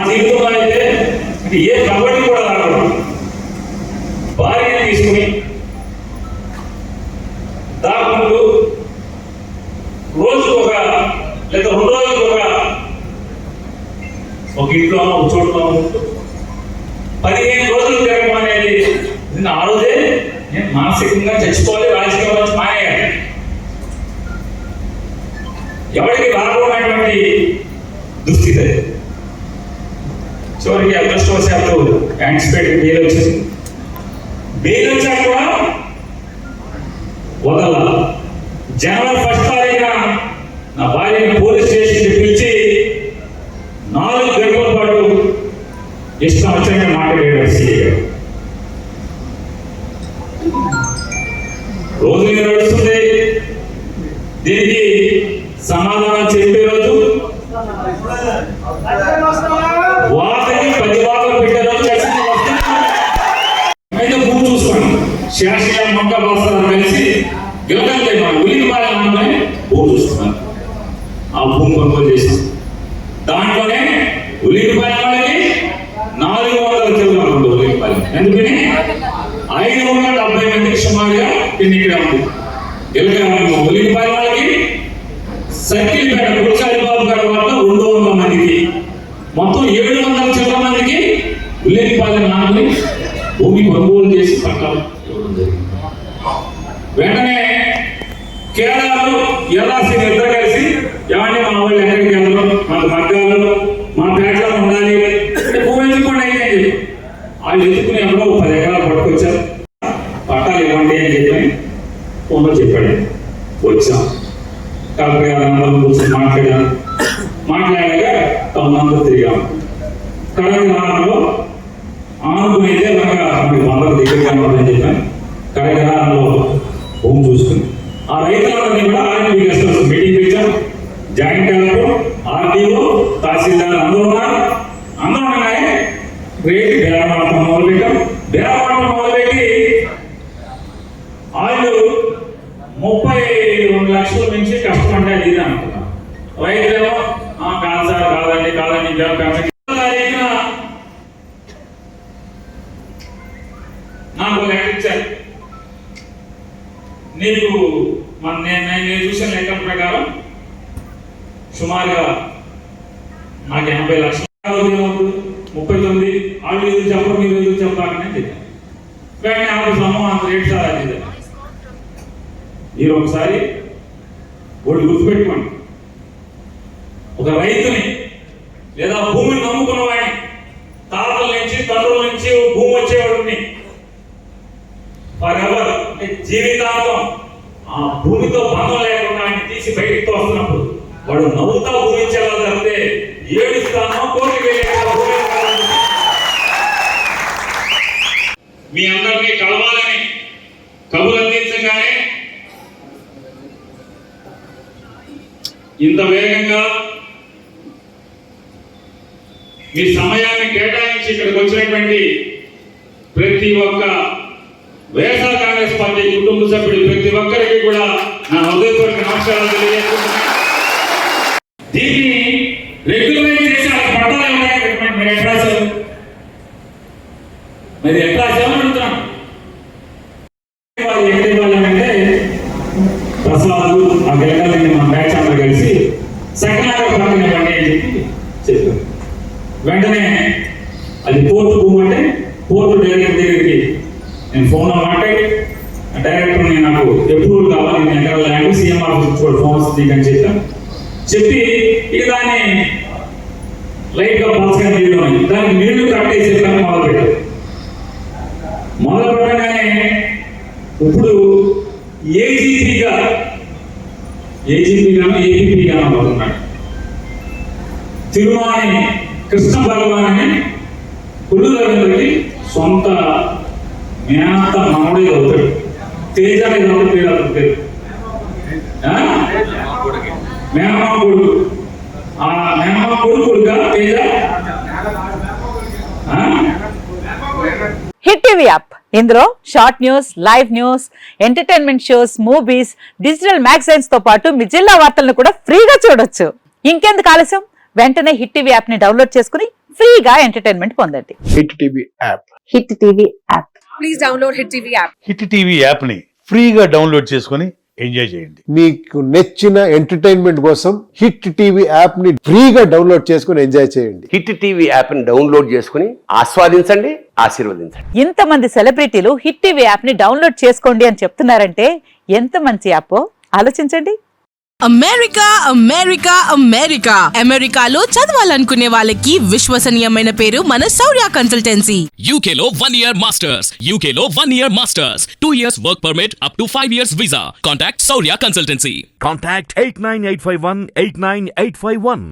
జీవితంలో అయితే ఏ కబడ్డీ కూడా రావడం భార్యని తీసుకుని దాదాపు రోజుకు లేదా 2 రోజులకు ఒక ఇంట్లో ఒక చోట్ల 15 రోజులు తిరగడం అనేది ఆ రోజే నేను మానసికంగా చచ్చిపోవాలి, రాజకీయంలో మానేయాలి. ఎవరికి రాకపోయినటువంటి దుస్థితి. చివరికి అదృష్టవశాత్తు యాంటిసిపేటెడ్ బెయిల్ వచ్చింది. బెయిల్ వచ్చాక కూడా వదల. జనవరి 1 తారీఖున నా భార్యను పోలీస్ స్టేషన్కి పిలిచి 4 గంటల పాటు ఇష్టం వచ్చిన మాట్లాడాడు సీఏ గారు. రోజు నడుస్తుంది. దీనికి సమాధానం చెప్పే రోజు వాటికి 10 వారాలు పెట్టే రోజు అయితే భూమి చూసుకోండి. శాస్త్రీయ మొక్క భాషలు కలిసి గిలకంటే ఉలిపాలెం అమ్మాయి భూమి చూసుకున్నాను. ఆ భూమి కొనుగోలు చేసి దాంట్లోనే ఉలిపాలెం వాళ్ళకి 400 కిలోమీటర్లు ఉలిపాలెం. ఎందుకని 570 మందికి సుమారుగా ఎన్నికగా ఉంది. ఉలిపాలెం వాళ్ళకి సర్కిల్పేట గుడిసారి బాబు గారి వల్ల 200 మందికి, మొత్తం 700 చిల్లర మందికి ఉల్లేఖపాలెం నాన్నని భూమి కొనుగోలు చేసి పట్టాలు ఇవ్వడం జరిగింది. వెంటనే కేరళలో ఎల్ఆర్సీ నిద్ర కలిసి ఏమంటే మా వాళ్ళు ఎక్కడికి వెళ్ళడం, మన మగ్గాలు మా పేటలో ఉండాలి, భూమి ఎత్తుకోండి అయితే అని చెప్పి వాళ్ళు ఎత్తుకుని ఎవరో 10 ఎకరాలు పట్టుకొచ్చారు. పట్టాలు ఇవ్వండి అని చెప్పి ఫోన్లో చెప్పాడు. వచ్చాం. కలెక్టర్ గారు అందరం కూర్చొని మాట్లాడాక తమనందరూ తిరిగాము. కడగరాలో ఆనుకునైతే మీకు అందరూ దగ్గరగా ఉందని చెప్పాను. కడగరాలో భూమి చూసుకుని ఆ రైతులందరినీ కూడా ఆర్డీఓ గెస్ట్ హౌస్ మీటింగ్ పెట్టాం. జాయింట్ కలెక్టర్, ఆర్డీఓ, తహసీల్దార్ అందరూ ఉన్నారు. అందరూ ఉన్నాయి. రేటు బేరమాటం మొదలుపెట్టాం. బేరమాటం మొదలుపెట్టి వాళ్ళు 32 లక్షల నుంచి కష్టపడ్డా ఇది అనుకున్నాం. రైతులేమో కాదు సార్, కాదండి నాకు లెక్క ఇచ్చారు. నీకు నేను చూసిన లెక్కల ప్రకారం సుమారుగా నాకు 80 లక్షలు, 39 వాళ్ళు ఎదురు చెప్పడం, మీరు ఎదురు చెప్పాలని చెప్పాను. కానీ ఆవిడ సమూహం అంత రేటు సార్ అది. మీరు ఒకసారి ఒకటి గుర్తుపెట్టుకోండి. ఒక రైతుని లేదా భూమిని నమ్ముకున్న వాడిని, తాతల నుంచి తండ్రుల నుంచి భూమి వచ్చేవాడిని ఫర్ ఎవర్ అంటే జీవితాంతం ఆ భూమితో బంధం లేకుండా ఆయన తీసి బయటికి తోస్తున్నప్పుడు వాడు నవ్వుతా భూమి ఇచ్చేలా జరిగితే ఏడుస్తానో కోరిక మీ అందరినీ కలవాలని కబురు అందించగానే ఇంత వేగంగా మీ సమయాన్ని కేటాయించి ఇక్కడికి వచ్చినటువంటి ప్రతి ఒక్క వైఎస్ఆర్ కాంగ్రెస్ పార్టీ కుటుంబ సభ్యుడు ప్రతి ఒక్కరికి కూడా నా హృదయపూర్వక నమస్కారాలు తెలియజేస్తున్నాను. దీన్ని రెగ్యులరైజ్ చేసి ఆ పట్టాలు ఏమైనా మీరు ఎట్లా మరి ఎట్లా అడుగుతున్నాను. వాళ్ళు ఎక్కడి వాళ్ళంటే ప్రసాద్ ఆ పిల్లకాయలని మన బ్యాచ్ అందరూ కలిసి సెకండ్ పక్కన ఇవ్వండి అని చెప్పారు. వెంటనే అది పోర్టు భూమి అంటే పోర్టు డైరెక్టర్ దగ్గరికి నేను ఫోన్లో మాట్లాడి డైరెక్టర్ నాకు అప్రూవల్ కావాలి, నేను ఎక్కడ ల్యాండ్ సీఎం ఆఫీస్ కూడా ఫోన్ వస్తుంది అని చెప్పాను. చెప్పి ఇక దాన్ని లైట్గా పాస్గా తీయడం, దానికి నీళ్లు కట్టేసి మొదలుపెట్టారు. మొదలు పెట్టగానే ఇప్పుడు ఏజీపీగాను ఏపీపీగాను అవుతున్నాడు. తిరుమాని కృష్ణ భగవాన్ అని కుళ్ళు రవీంద్రకి సొంత మేనత్త మనవడే అవుతాడు. తేజ పేరు పేరు మేనమా కొడుకు. ఆ మేనమా కొడుకుగా తేజ. హిట్ టీవీ యాప్, ఇందులో short news, live news, entertainment shows, movies, digital magazines తో పాటు మీ జిల్లా వార్తలను కూడా ఫ్రీగా చూడొచ్చు. ఇంకెందుకు ఆలస్యం, వెంటనే హిట్ టీవీ యాప్ ని డౌన్లోడ్ చేసుకుని ఫ్రీగా ఎంటర్టైన్మెంట్ పొందండి. Hit TV app. Hit TV app. Please download Hit TV app. Hit TV యాప్ని ఫ్రీగా డౌన్లోడ్ చేసుకొని ఎంజాయ్ చేయండి. మీకు నచ్చిన ఎంటర్టైన్మెంట్ కోసం హిట్ టీవీ యాప్ ని ఫ్రీగా డౌన్లోడ్ చేసుకుని ఎంజాయ్ చేయండి. హిట్ టీవీ యాప్ని డౌన్లోడ్ చేసుకుని ఆస్వాదించండి, ఆశీర్వదించండి. ఇంతమంది సెలబ్రిటీలు హిట్ టీవీ యాప్ ని డౌన్లోడ్ చేసుకోండి అని చెప్తున్నారంటే ఎంత మంచి యాప్ ఆలోచించండి. అమెరికా అమెరికా అమెరికా అమెరికాలో చదవాలనుకునే వాళ్ళకి విశ్వసనీయమైన పేరు మన శౌర్య consultancy. UK Law 1 Year Masters. UK Law 1 Year Masters. 2 years work permit up to 5 years visa. Contact Saurya Consultancy. Contact 89851 89851.